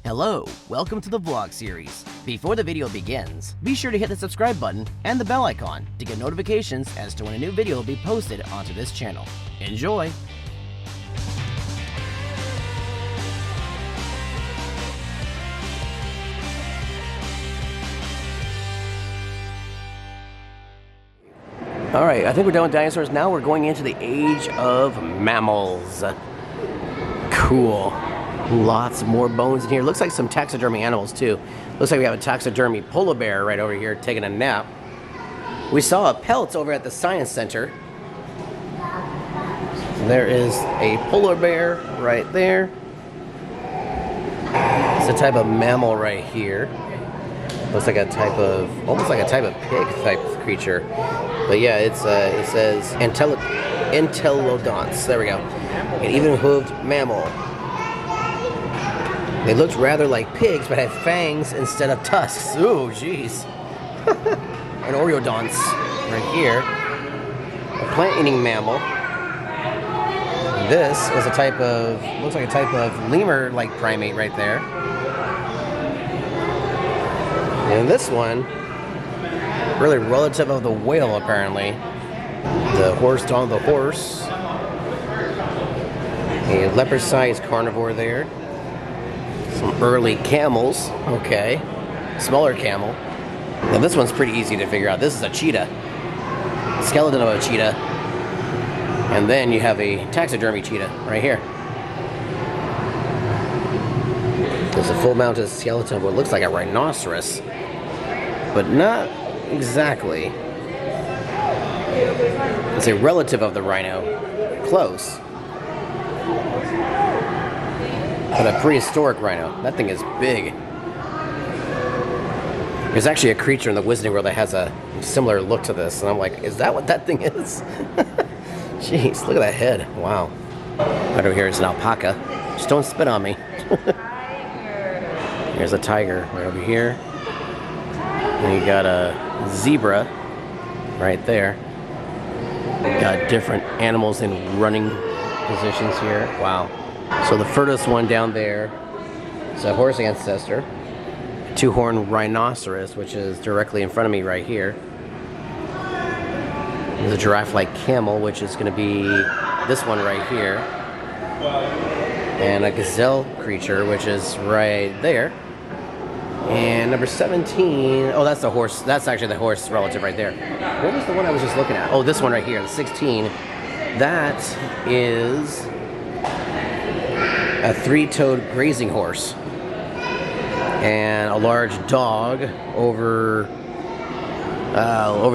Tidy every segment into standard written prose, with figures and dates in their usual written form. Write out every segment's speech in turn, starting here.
Hello, welcome to the vlog series. Before the video begins, be sure to hit the subscribe button and the bell icon to get notifications as to when a new video will be posted onto this channel. Enjoy! Alright, I think we're done with dinosaurs. Now we're going into the age of mammals. Cool. Lots more bones in here. Looks like some taxidermy animals too. Looks like we have a taxidermy polar bear right over here taking a nap. We saw a pelt over at the science center. There is a polar bear right there. It's a type of mammal right here. Looks like a type of, almost like a type of pig type of creature. But yeah, it says Entelodonts. There we go. An even-hooved mammal. They looked rather like pigs, but had fangs instead of tusks. Ooh, jeez. An Oreodonts right here. A plant-eating mammal. This is a type of, looks like a type of lemur-like primate right there. And this one, really relative of the whale, apparently. The horse on the horse. A leopard-sized carnivore there. Some early camels. Okay. Smaller camel. Now this one's pretty easy to figure out. This is a cheetah. Skeleton of a cheetah. And then you have a taxidermy cheetah right here. There's a full-mounted skeleton of what looks like a rhinoceros. But not exactly. It's a relative of the rhino. Close. But a prehistoric rhino. That thing is big. There's actually a creature in the Wizarding World that has a similar look to this. And I'm like, is that what that thing is? Jeez, look at that head. Wow. Right over here is an alpaca. Just don't spit on me. Here's a tiger right over here. And you got a zebra right there. You got different animals in running positions here. Wow. So the furthest one down there is a horse ancestor. Two-horned rhinoceros, which is directly in front of me right here. There's a giraffe-like camel, which is going to be this one right here. And a gazelle creature, which is right there. And number 17, oh, that's the horse. That's actually the horse relative right there. What was the one I was just looking at? Oh, this one right here, the 16. That is a three-toed grazing horse. And a large dog over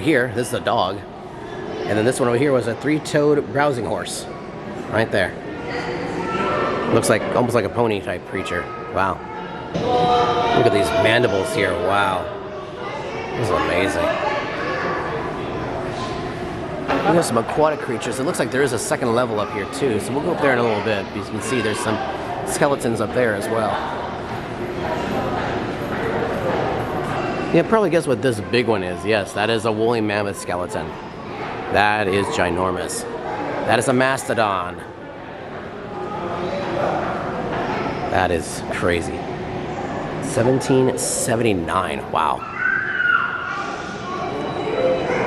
here. This is a dog. And then this one over here was a three-toed browsing horse. Right there. Looks like, almost like a pony type creature. Wow. Look at these mandibles here. Wow. This is amazing. We have some aquatic creatures. It looks like there is a second level up here too. So we'll go up there in a little bit. As you can see, there's some skeletons up there as well. Yeah, probably guess what this big one is. Yes, that is a woolly mammoth skeleton. That is ginormous. That is a mastodon. That is crazy. 1779. Wow.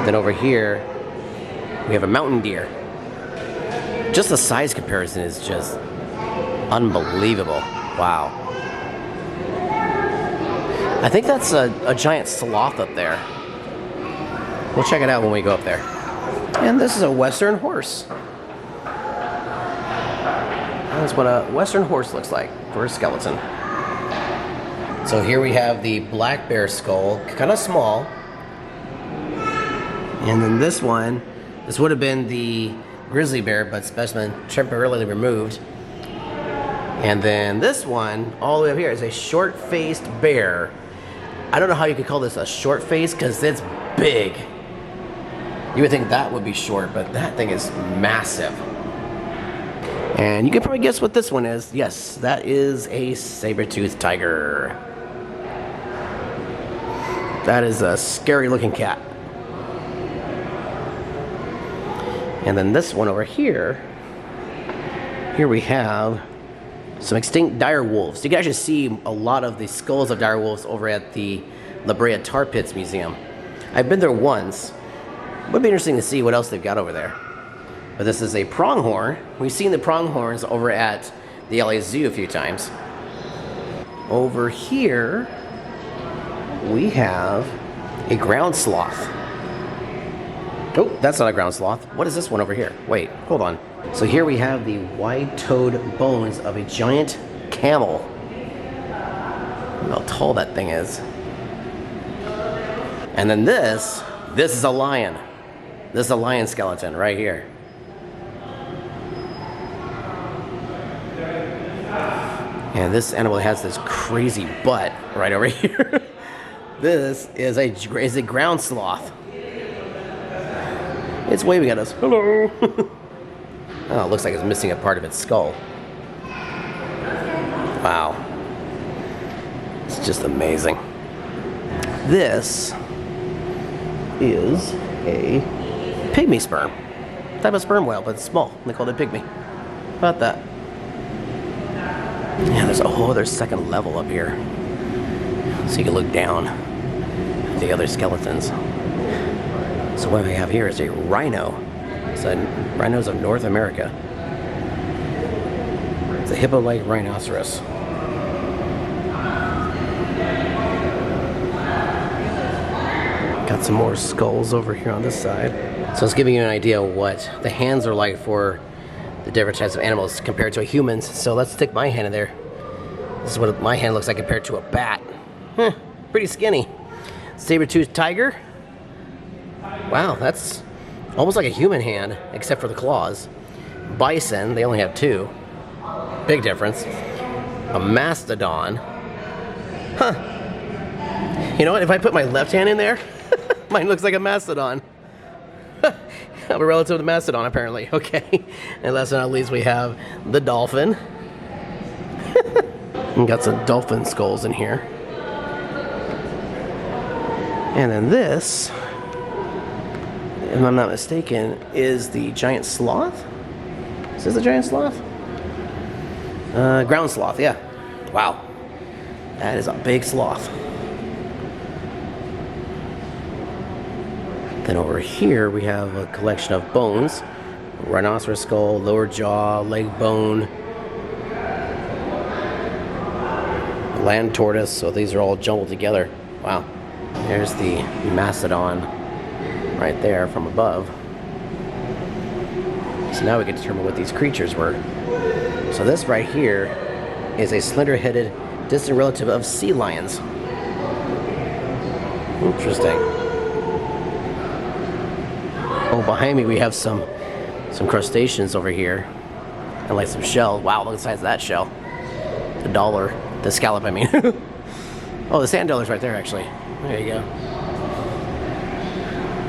Then over here, we have a mountain deer. Just the size comparison is just unbelievable. Wow. I think that's a giant sloth up there. We'll check it out when we go up there. And this is a western horse. That's what a western horse looks like for a skeleton. So here we have the black bear skull, kind of small. And then this one, this would have been the grizzly bear, but specimen temporarily removed. And then this one, all the way up here, is a short-faced bear. I don't know how you could call this a short face, because it's big. You would think that would be short, but that thing is massive. And you can probably guess what this one is. Yes, that is a saber-toothed tiger. That is a scary-looking cat. And then this one over here, here we have Some extinct dire wolves. You can actually see a lot of the skulls of dire wolves over at the La Brea Tar Pits Museum. I've been there once. Would be interesting to see what else they've got over there. But this is a pronghorn. We've seen the pronghorns over at the LA Zoo a few times. Over here, we have a ground sloth. Oh, that's not a ground sloth. What is this one over here? Wait, hold on. So here we have the wide-toed bones of a giant camel. Look how tall that thing is. And then this is a lion. This is a lion skeleton right here. And this animal has this crazy butt right over here. This is a ground sloth. It's waving at us. Hello. Oh, it looks like it's missing a part of its skull. Wow. It's just amazing. This is a pygmy sperm. Type of sperm whale, but it's small. They call it pygmy. How about that? Yeah, there's a whole other second level up here. So you can look down at the other skeletons. So what we have here is a rhino. It's a rhinos of North America. It's a hippo-like rhinoceros. Got some more skulls over here on this side. So it's giving you an idea of what the hands are like for the different types of animals compared to a human's. So let's stick my hand in there. This is what my hand looks like compared to a bat. Pretty skinny. Saber-toothed tiger. Wow, that's almost like a human hand, except for the claws. Bison, they only have 2. Big difference. A mastodon. You know what, if I put my left hand in there, mine looks like a mastodon. I'm a relative to mastodon, apparently. Okay. And last but not least, we have the dolphin. And got some dolphin skulls in here. And then this, if I'm not mistaken, is the giant sloth? Is this the giant sloth? Ground sloth, yeah. Wow. That is a big sloth. Then over here we have a collection of bones. Rhinoceros skull, lower jaw, leg bone, land tortoise, so these are all jumbled together. Wow. There's the mastodon right there from above. So now we can determine what these creatures were. So this right here is a slender-headed distant relative of sea lions. Interesting. Oh, behind me we have some crustaceans over here. And like some shells. Wow, look at the size of that shell. The scallop, I mean. Oh, the sand dollar's right there, actually. There you go.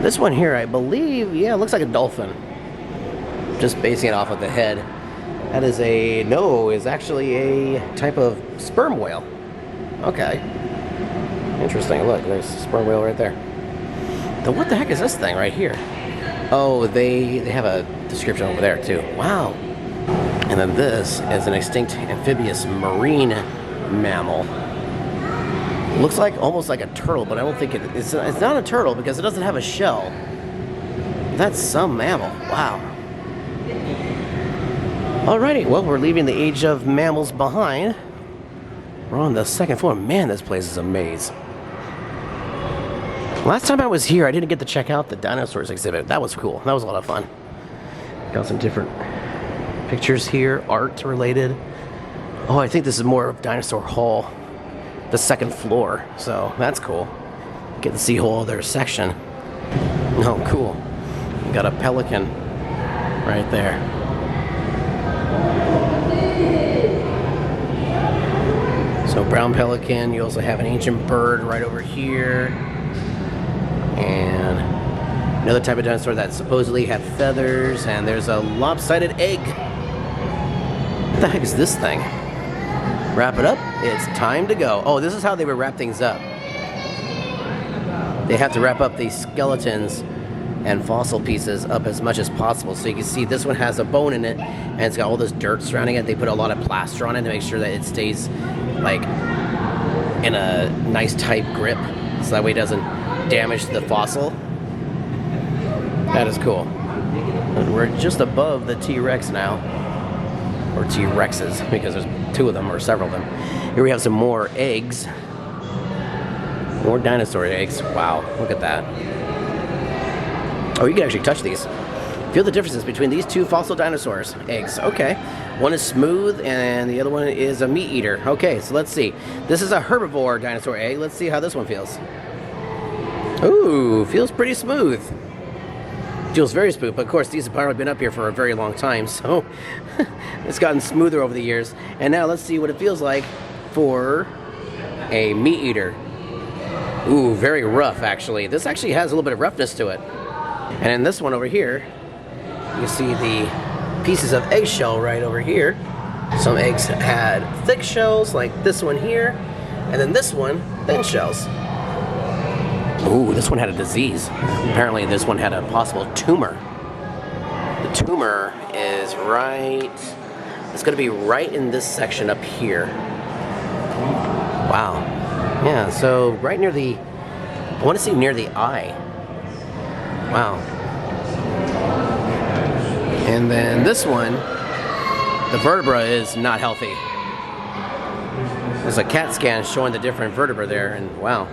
This one here, I believe, yeah, it looks like a dolphin. Just basing it off of the head. That is is actually a type of sperm whale. Okay. Interesting. Look, there's a sperm whale right there. Then what the heck is this thing right here? Oh, they have a description over there too. Wow. And then this is an extinct amphibious marine mammal. Looks like almost like a turtle, but I don't think it's not a turtle because it doesn't have a shell. That's some mammal. Wow. Alrighty, well, we're leaving the age of mammals behind. We're on the second floor. Man, this place is a maze. Last time I was here, I didn't get to check out the dinosaurs exhibit. That was cool. That was a lot of fun. Got some different pictures here, art related. Oh, I think this is more of Dinosaur Hall, the second floor. So that's cool. Get to see a whole other section. Oh, cool. We got a pelican right there. So brown pelican. You also have an ancient bird right over here. And another type of dinosaur that supposedly had feathers. And there's a lopsided egg. What the heck is this thing? Wrap it up. It's time to go. Oh, this is how they would wrap things up. They have to wrap up these skeletons and fossil pieces up as much as possible. So you can see this one has a bone in it, and it's got all this dirt surrounding it. They put a lot of plaster on it to make sure that it stays like in a nice tight grip, so that way it doesn't damage the fossil. That is cool. And we're just above the T-Rex now, or T-Rexes, because there's two of them or several of them. Here we have some more eggs. More dinosaur eggs. Wow, look at that. Oh, you can actually touch these. Feel the differences between these two fossil dinosaurs' eggs. Okay. One is smooth and the other one is a meat eater. Okay, so let's see. This is a herbivore dinosaur egg. Let's see how this one feels. Ooh, feels pretty smooth. Feels very smooth, but of course these have probably been up here for a very long time, so it's gotten smoother over the years. And now let's see what it feels like for a meat eater. Ooh, very rough actually. This actually has a little bit of roughness to it. And in this one over here, you see the pieces of eggshell right over here. Some eggs had thick shells, like this one here, and then this one, thin shells. Ooh, this one had a disease. Apparently this one had a possible tumor. The tumor is right, it's gonna be right in this section up here. Wow. Yeah, so right near the, I wanna say near the eye. Wow. And then this one, the vertebra is not healthy. There's a CAT scan showing the different vertebra there, and wow.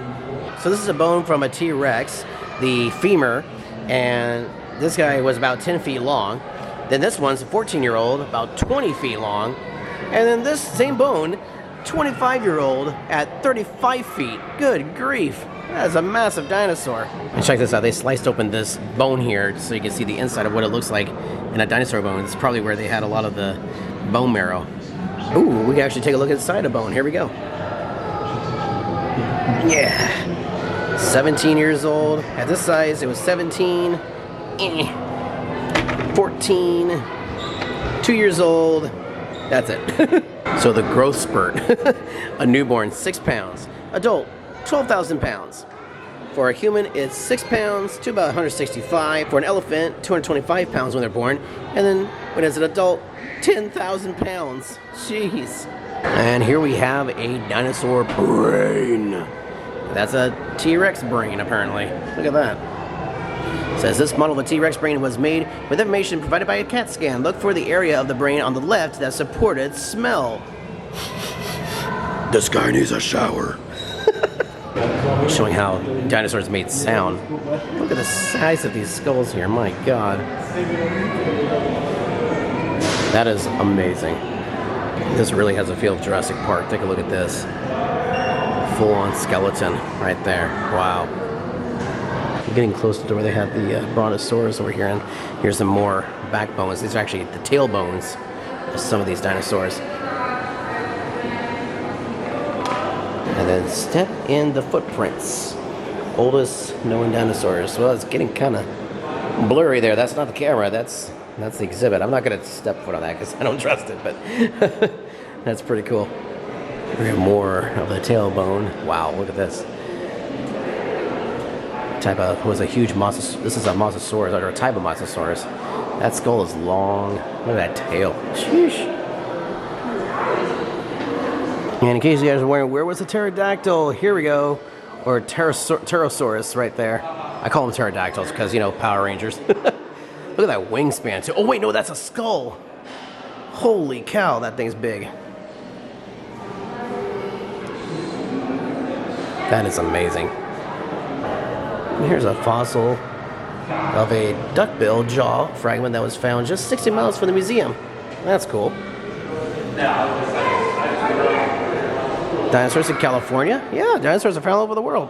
So this is a bone from a T-Rex, the femur, and this guy was about 10 feet long. Then this one's a 14-year-old, about 20 feet long. And then this same bone, 25-year-old at 35 feet. Good grief. That is a massive dinosaur. And check this out, they sliced open this bone here so you can see the inside of what it looks like in a dinosaur bone. This is probably where they had a lot of the bone marrow. Ooh, we can actually take a look inside a bone. Here we go. Yeah. 17 years old. At this size, it was 17. 14. 2 years old. That's it. So the growth spurt. A newborn, 6 pounds. Adult, 12,000 pounds. For a human, it's 6 pounds to about 165. For an elephant, 225 pounds when they're born. And then when it's an adult, 10,000 pounds. Jeez. And here we have a dinosaur brain. That's a T-Rex brain, apparently. Look at that. It says this model of a T-Rex brain was made with information provided by a CAT scan. Look for the area of the brain on the left that supported smell. This guy needs a shower. Showing how dinosaurs made sound. Look at the size of these skulls here. My God. That is amazing. This really has a feel of Jurassic Park. Take a look at this. Full-on skeleton right there. Wow. I'm getting close to where they have the brontosaurus over here, and here's some more backbones. These are actually the tailbones of some of these dinosaurs. And then step in the footprints. Oldest known dinosaurs. Well, it's getting kind of blurry there. That's not the camera. That's the exhibit. I'm not going to step foot on that because I don't trust it, but that's pretty cool. We have more of the tailbone. Wow, look at this. Type of was a huge mosasaurus. This is a mosasaurus, or a type of mosasaurus. That skull is long. Look at that tail. Sheesh. And in case you guys are wondering, where was the pterodactyl? Here we go. Or pterosaurus right there. I call them pterodactyls because, you know, Power Rangers. Look at that wingspan too. Oh wait, no, that's a skull. Holy cow, that thing's big. That is amazing. And here's a fossil of a duckbill jaw fragment that was found just 60 miles from the museum. That's cool. Dinosaurs in California? Yeah, dinosaurs are found all over the world.